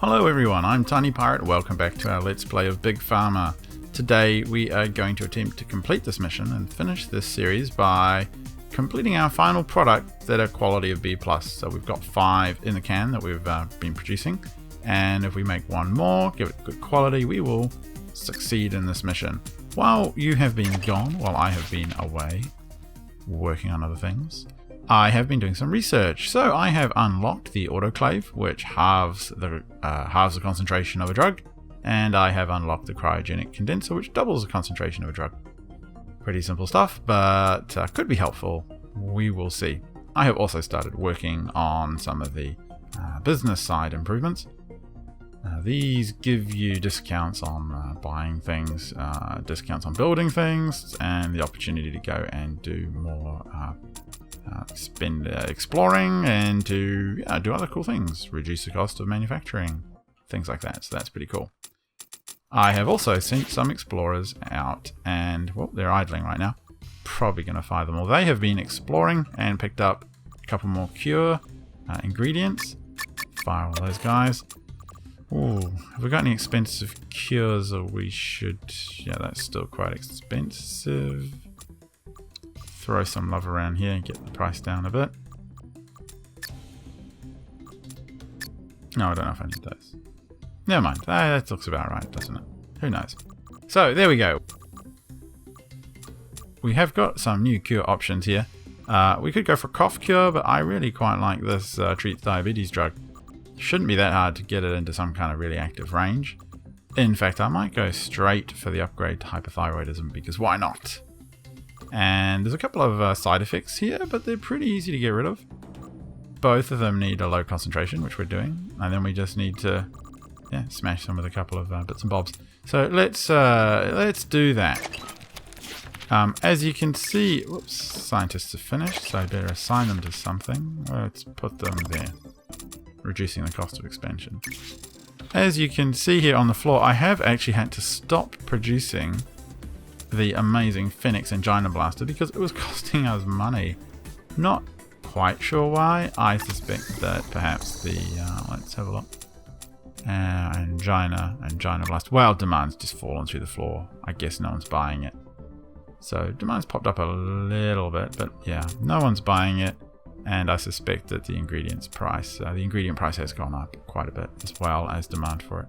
Hello everyone, I'm Tiny Pirate. Welcome back to our Let's Play of Big Pharma. Today we are going to attempt to complete this mission and finish this series by completing our final product at a quality of B+. So we've got 5 in the can that we've been producing, and if we make one more, give it good quality, we will succeed in this mission. While you have been gone, while I have been away working on other things, I have been doing some research. So I have unlocked the autoclave, which halves the concentration of a drug, and I have unlocked the cryogenic condenser, which doubles the concentration of a drug. Pretty simple stuff, but could be helpful. We will see. I have also started working on some of the business side improvements. These give you discounts on buying things, discounts on building things, and the opportunity to go and do more spend exploring and to do other cool things, reduce the cost of manufacturing, things like that. So that's pretty cool. I have also sent some explorers out, and well, they're idling right now. Probably going to fire them all. They have been exploring and picked up a couple more cure ingredients. Fire all those guys. Ooh, have we got any expensive cures? Or we should... yeah, that's still quite expensive. Throw some love around here and get the price down a bit. No, I don't know if I need those. Never mind. That looks about right, doesn't it? Who knows? So, there we go. We have got some new cure options here. We could go for cough cure, but I really quite like this treats diabetes drug. Shouldn't be that hard to get it into some kind of really active range. In fact, I might go straight for the upgrade to hypothyroidism, because why not? And there's a couple of side effects here, but they're pretty easy to get rid of. Both of them need a low concentration, which we're doing, and then we just need to smash them with a couple of bits and bobs. So let's do that. As you can see, whoops, scientists are finished, so I better assign them to something. Let's put them there, reducing the cost of expansion. As you can see here on the floor, I have actually had to stop producing the amazing Phoenix Angina Blaster because it was costing us money. Not quite sure why. I suspect that perhaps the let's have a look. Angina Blaster. Well, demand's just fallen through the floor. I guess no one's buying it. So demand's popped up a little bit, but yeah, no one's buying it. And I suspect that the ingredient price has gone up quite a bit, as well as demand for it.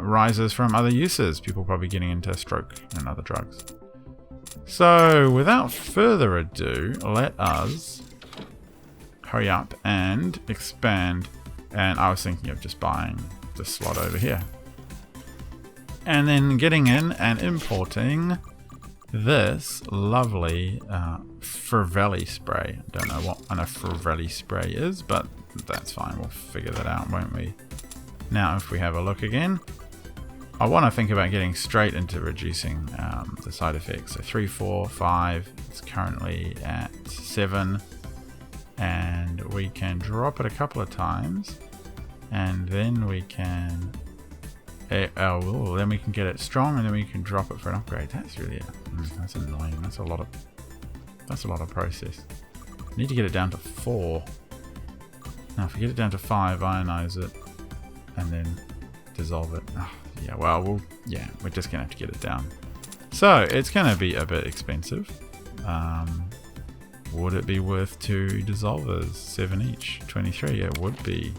Rises from other uses, people probably getting into stroke and other drugs. So without further ado, let us hurry up and expand. And I was thinking of just buying this slot over here, and then getting in and importing this lovely Frivelli spray. I don't know what a Frivelli spray is, but that's fine. We'll figure that out, won't we? Now, if we have a look again, I want to think about getting straight into reducing the side effects. So 3, 4, 5. It's currently at 7, and we can drop it a couple of times, and then we can. Then we can get it strong, and then we can drop it for an upgrade. That's really that's annoying. That's a lot of process. I need to get it down to 4. Now, if we get it down to 5, ionize it, and then dissolve it. Oh, yeah, well, we're just gonna have to get it down. So it's gonna be a bit expensive. Would it be worth 2 dissolvers, 7 each, 23? It would be.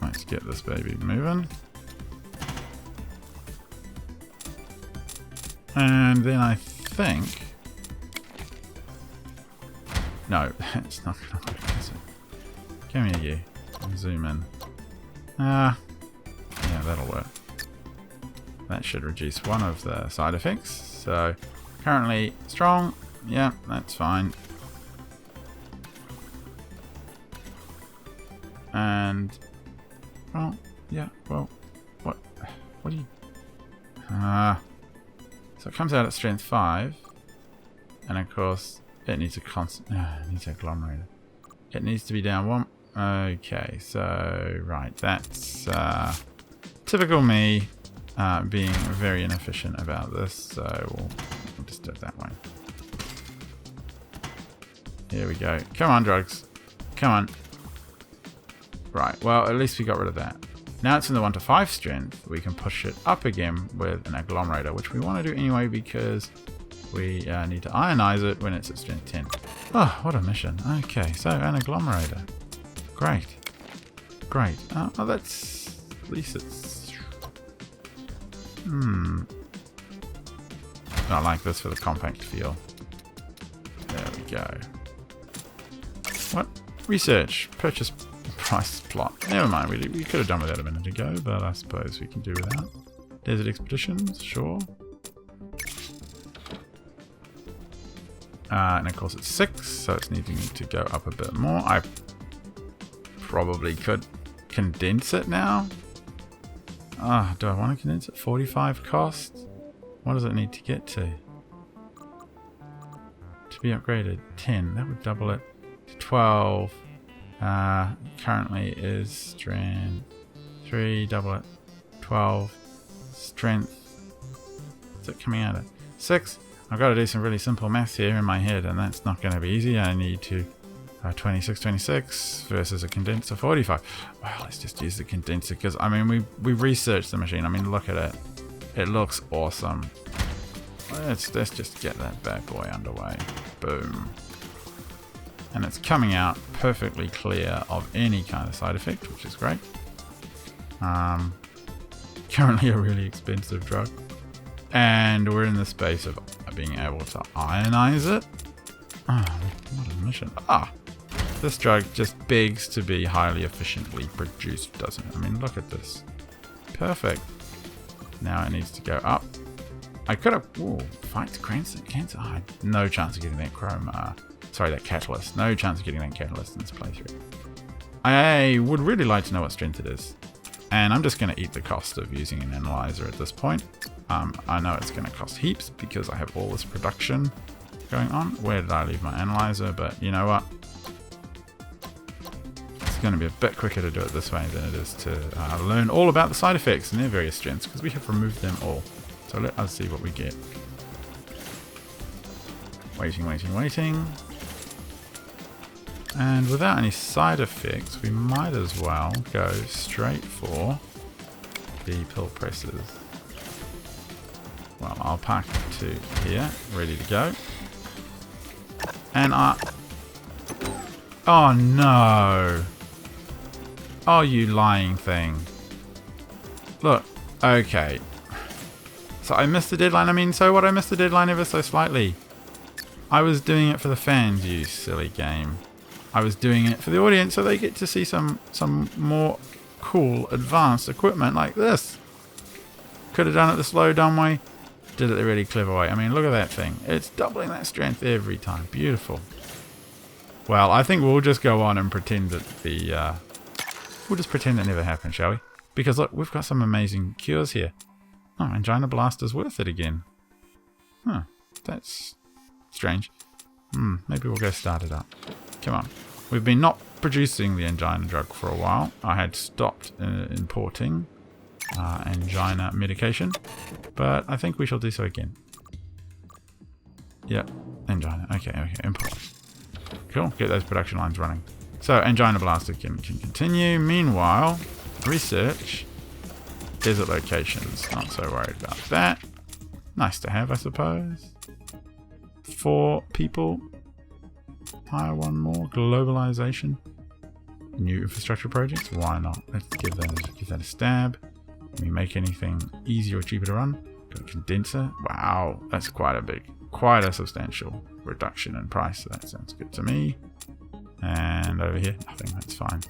Let's get this baby moving. And then I think... no, it's not going to work, is it? Come here, you. I'll zoom in. Yeah, that'll work. That should reduce one of the side effects. So, currently strong. Yeah, that's fine. And... well, yeah, well, what do you... so it comes out at strength 5. And of course, it needs a it needs a agglomerator. It needs to be down 1. Okay, so, right, that's typical me being very inefficient about this. So we'll just do it that way. Here we go. Come on, drugs. Come on. Right, well, at least we got rid of that. Now it's in the 1 to 5 strength. We can push it up again with an agglomerator, which we want to do anyway because we need to ionize it when it's at strength 10. Oh, what a mission. Okay, so an agglomerator. Great. Great. Oh, that's... At least it's... I like this for the compact feel. There we go. What? Research. Purchase price plot. Never mind. We could have done with that a minute ago, but I suppose we can do without. Desert expeditions. Sure. And of course it's 6, so it's needing to go up a bit more. I probably could condense it now. Do I want to condense it? 45 cost? What does it need to get to? To be upgraded, 10. That would double it to 12. Currently is strength 3, double it, 12. Strength. What's it coming out at? 6. I've got to do some really simple maths here in my head, and that's not going to be easy. I need to 26 versus a condenser 45. Well, let's just use the condenser because I mean we researched the machine. I mean, look at it. It looks awesome. Let's just get that bad boy underway. Boom. And it's coming out perfectly clear of any kind of side effect, which is great. Currently a really expensive drug. And we're in the space of being able to ionize it. Oh, what a mission. This drug just begs to be highly efficiently produced, doesn't it? I mean, look at this. Perfect. Now it needs to go up. I could have... Ooh, fights cancer. I had no chance of getting that chrome... sorry, that catalyst. No chance of getting that catalyst in this playthrough. I would really like to know what strength it is. And I'm just going to eat the cost of using an analyzer at this point. I know it's going to cost heaps because I have all this production going on. Where did I leave my analyzer? But you know what? It's going to be a bit quicker to do it this way than it is to learn all about the side effects and their various strengths because we have removed them all. So let us see what we get. Waiting. And without any side effects, we might as well go straight for the pill presses. Well, I'll park it to here, ready to go. And oh no! Oh, you lying thing. Look, okay. So I missed the deadline. I mean, so what? I missed the deadline ever so slightly. I was doing it for the fans, you silly game. I was doing it for the audience so they get to see some more cool, advanced equipment like this. Could have done it the slow, dumb way. Did it the really clever way. I mean, look at that thing. It's doubling that strength every time. Beautiful. Well, I think we'll just go on and pretend that we'll just pretend it never happened, shall we? Because look, we've got some amazing cures here. Oh, Angina Blaster's worth it again. Huh, that's strange. Maybe we'll go start it up. Come on. We've been not producing the angina drug for a while. I had stopped importing angina medication, but I think we shall do so again. Yep, angina. Okay, import. Cool, get those production lines running. So, Angina Blaster can continue. Meanwhile, research desert locations. Not so worried about that. Nice to have, I suppose. 4 people. Hire 1 more. Globalization. New infrastructure projects. Why not? Let's give that a stab. Can we make anything easier or cheaper to run? Got a condenser. Wow, that's quite a substantial reduction in price. So that sounds good to me. And over here, nothing. That's fine.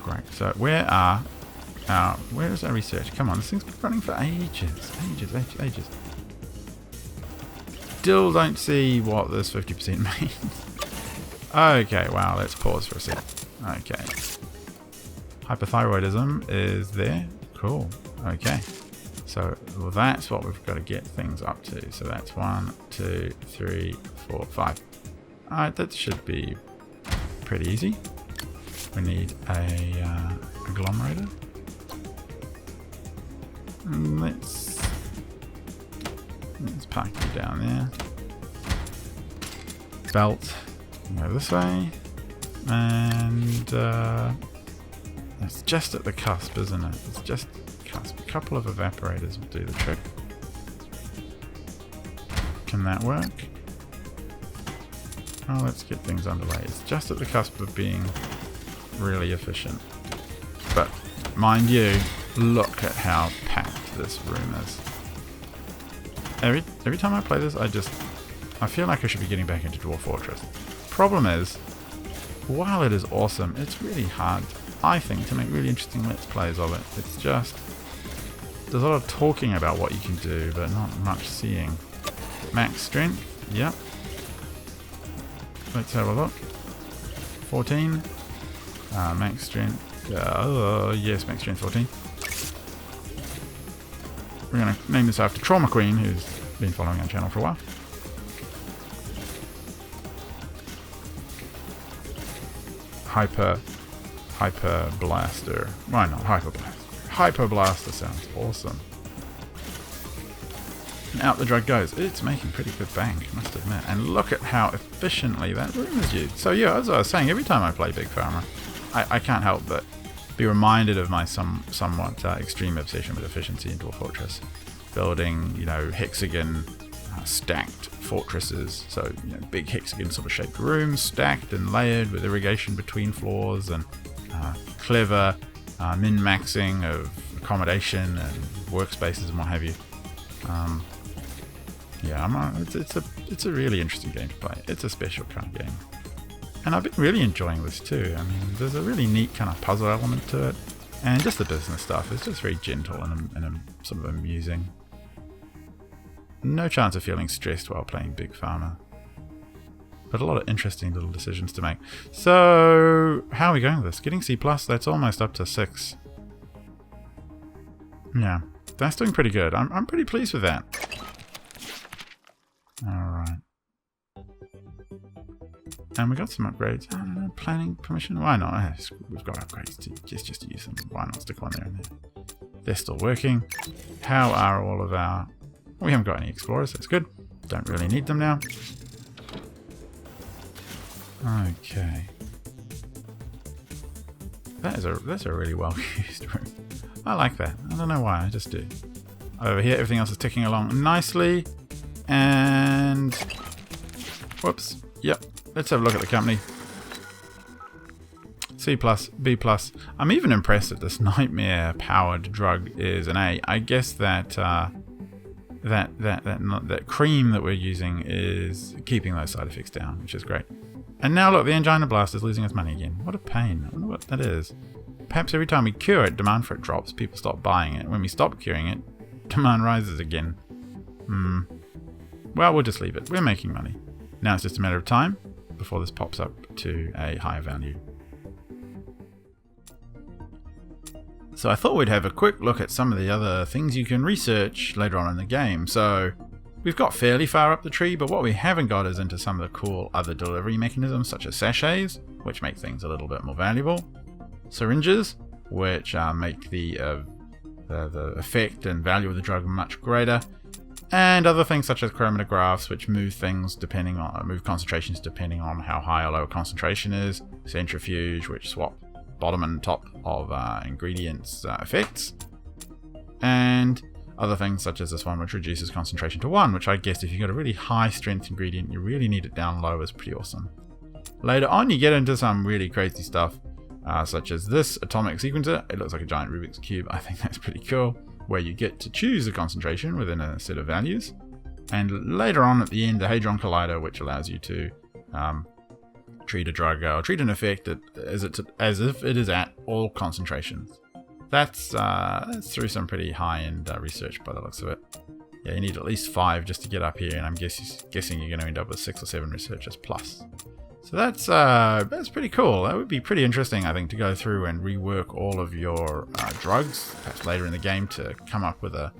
Great. So where is our research? Come on, this thing's been running for ages. Still don't see what this 50% means. Okay, wow, let's pause for a sec. Okay. Hypothyroidism is there. Cool. Okay. So well, that's what we've got to get things up to. So that's 1, 2, 3, 4, 5. Alright, that should be pretty easy. We need a agglomerator. Let's park you down there. belt. Go this way. And it's just at the cusp, isn't it? It's just cusp. A couple of evaporators will do the trick. Can that work? Oh, let's get things underway. It's just at the cusp of being really efficient. But mind you, look at how packed this room is. Every time I play this, I feel like I should be getting back into Dwarf Fortress. Problem is, while it is awesome, it's really hard, I think, to make really interesting Let's Plays of it. It's just, there's a lot of talking about what you can do, but not much seeing. Max strength, yep. Let's have a look. 14. Max strength. Yes, max strength 14. We're going to name this after Trauma Queen, who's been following our channel for a while. Hyper Blaster. Why not Hyper Blaster? Hyper Blaster sounds awesome. And out the drug goes. It's making pretty good bank, I must admit. And look at how efficiently that room is used. So yeah, as I was saying, every time I play Big Pharma, I can't help but be reminded of my somewhat extreme obsession with efficiency in Dwarf Fortress. Building, hexagon stacked fortresses. So, big hexagon sort of shaped rooms, stacked and layered with irrigation between floors, and clever min-maxing of accommodation and workspaces and what have you. Yeah, it's a really interesting game to play. It's a special kind of game. And I've been really enjoying this too. I mean, there's a really neat kind of puzzle element to it. And just the business stuff is just very gentle and sort of amusing. No chance of feeling stressed while playing Big Pharma. But a lot of interesting little decisions to make. So, how are we going with this? Getting C+, that's almost up to 6. Yeah, that's doing pretty good. I'm pretty pleased with that. Alright. And we got some upgrades. I don't know, planning permission? Why not? We've got upgrades just to use them. Why not stick one there and there? They're still working. How are all of our... We haven't got any explorers, that's good. Don't really need them now. Okay. That's a really well used room. I like that. I don't know why, I just do. Over here, everything else is ticking along nicely. And... Whoops. Yep. Let's have a look at the company. C+, B+. I'm even impressed that this nightmare-powered drug is an A. I guess that that cream that we're using is keeping those side effects down, which is great. And now look, the angina blast is losing its money again. What a pain. I wonder what that is. Perhaps every time we cure it, demand for it drops. People stop buying it. When we stop curing it, demand rises again. Well, we'll just leave it. We're making money. Now it's just a matter of time before this pops up to a higher value. So I thought we'd have a quick look at some of the other things you can research later on in the game. So we've got fairly far up the tree, but what we haven't got is into some of the cool other delivery mechanisms, such as sachets, which make things a little bit more valuable, syringes, which make the effect and value of the drug much greater, and other things such as chromatographs, which move concentrations depending on how high or low a concentration is, centrifuge, which swap bottom and top of ingredients effects, and other things such as this one, which reduces concentration to 1, which I guess if you've got a really high strength ingredient, you really need it down low, is pretty awesome. Later on, you get into some really crazy stuff, such as this atomic sequencer. It looks like a giant Rubik's Cube. I think that's pretty cool, where you get to choose a concentration within a set of values. And later on at the end, the Hadron Collider, which allows you to treat a drug or treat an effect as if it is at all concentrations. That's through some pretty high-end research by the looks of it. Yeah, you need at least 5 just to get up here, and I'm guessing you're going to end up with 6 or 7 researchers plus. So that's pretty cool. That would be pretty interesting, I think, to go through and rework all of your drugs, perhaps later in the game, to come up with a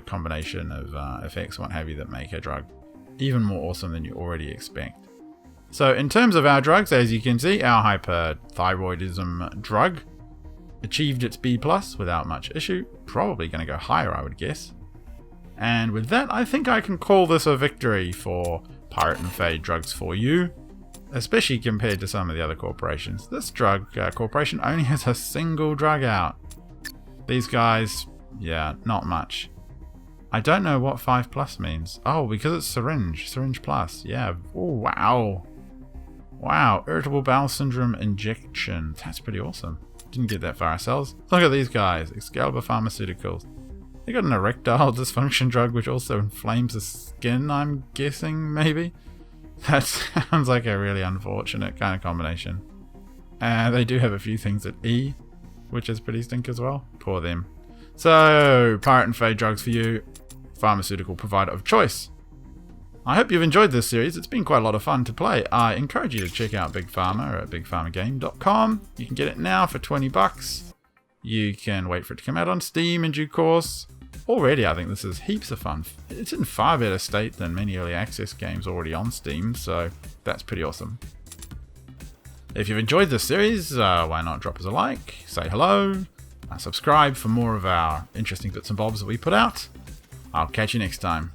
combination of effects and what have you that make a drug even more awesome than you already expect. So in terms of our drugs, as you can see, our hyperthyroidism drug achieved its B+ without much issue. Probably going to go higher, I would guess. And with that, I think I can call this a victory for pirate and fade drugs for you, especially compared to some of the other corporations. This drug corporation only has a single drug out. These guys, yeah, not much. I don't know what 5+ means. Oh, because it's syringe plus. Yeah. Oh, wow. Wow, irritable bowel syndrome injection. That's pretty awesome. Didn't get that far ourselves. Look at these guys, Excalibur Pharmaceuticals. They got an erectile dysfunction drug which also inflames the skin, I'm guessing, maybe? That sounds like a really unfortunate kind of combination. They do have a few things at E, which is pretty stink as well. Poor them. So, pirate and fade drugs for you, pharmaceutical provider of choice. I hope you've enjoyed this series. It's been quite a lot of fun to play. I encourage you to check out Big Pharma at bigpharmagame.com. You can get it now for $20. You can wait for it to come out on Steam in due course. Already, I think this is heaps of fun. It's in far better state than many early access games already on Steam, so that's pretty awesome. If you've enjoyed this series, why not drop us a like, say hello, subscribe for more of our interesting bits and bobs that we put out. I'll catch you next time.